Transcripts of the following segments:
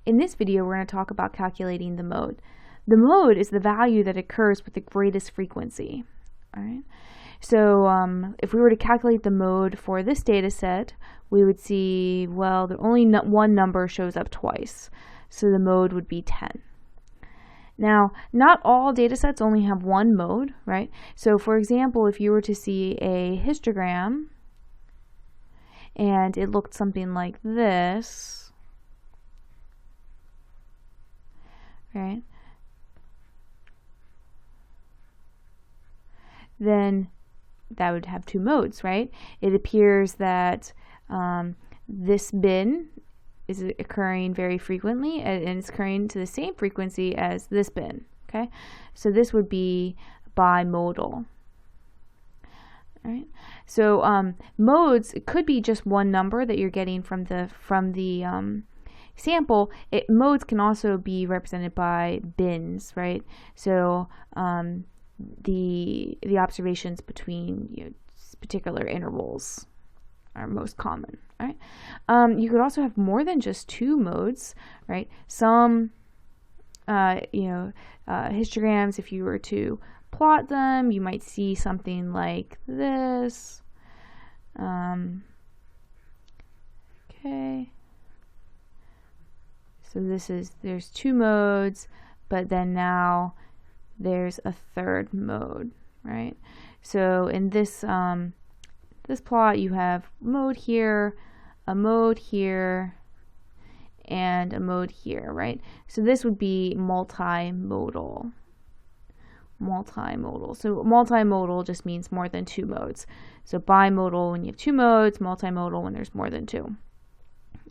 In this video, we're going to talk about calculating the mode. The mode is the value that occurs with the greatest frequency. All right. So if we were to calculate the mode for this data set, we would see, well, only one number shows up twice. So the mode would be 10. Now, not all data sets only have one mode, right? So for example, if you were to see a histogram and it looked something like this, right? Then that would have two modes, right? It appears that this bin is occurring very frequently, and it's occurring to the same frequency as this bin, okay? So this would be bimodal. All right. So modes, it could be just one number that you're getting from the sample. Modes can also be represented by bins, right? So the observations between particular intervals are most common, right? You could also have more than just two modes, right? Some histograms, if you were to plot them, you might see something like this. Okay, so there's two modes, but then now there's a third mode, right? So in this this plot, you have mode here, a mode here, and a mode here, right? So this would be multimodal. So multimodal just means more than two modes. So bimodal when you have two modes, multimodal when there's more than two.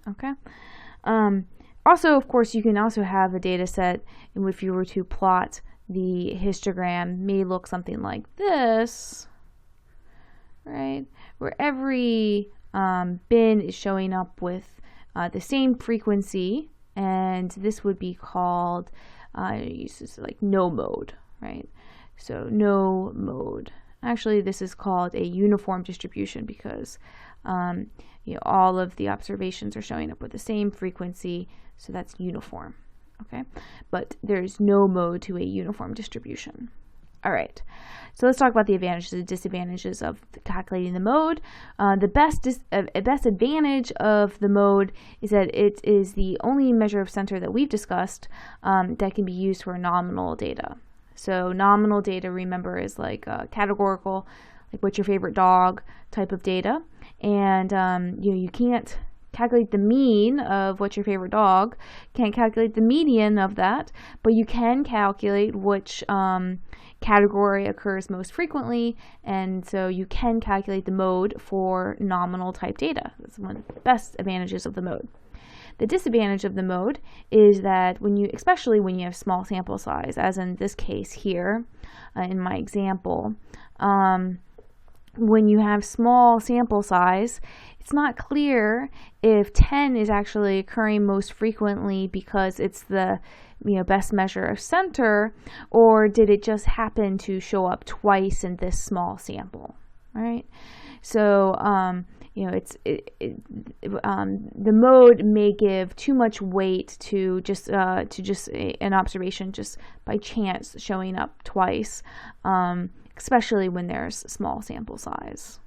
Okay. Also, of course, you can also have a data set in which you were to plot the histogram may look something like this, right? Where every bin is showing up with the same frequency, and this would be called like no mode, right? So no mode. Actually, this is called a uniform distribution because all of the observations are showing up with the same frequency, so that's uniform. Okay, but there's no mode to a uniform distribution. All right, so let's talk about the advantages and disadvantages of calculating the mode. The best advantage of the mode is that it is the only measure of center that we've discussed that can be used for nominal data. So nominal data, remember, is like categorical, like what's your favorite dog type of data, and you can't calculate the mean of what's your favorite dog, can't calculate the median of that, but you can calculate which category occurs most frequently, and so you can calculate the mode for nominal type data. That's one of the best advantages of the mode. The disadvantage of the mode is that especially when you have small sample size, as in this case here, in my example, when you have small sample size, it's not clear if 10 is actually occurring most frequently because it's the best measure of center, or did it just happen to show up twice in this small sample, right? So the mode may give too much weight to just an observation just by chance showing up twice, especially when there's small sample size.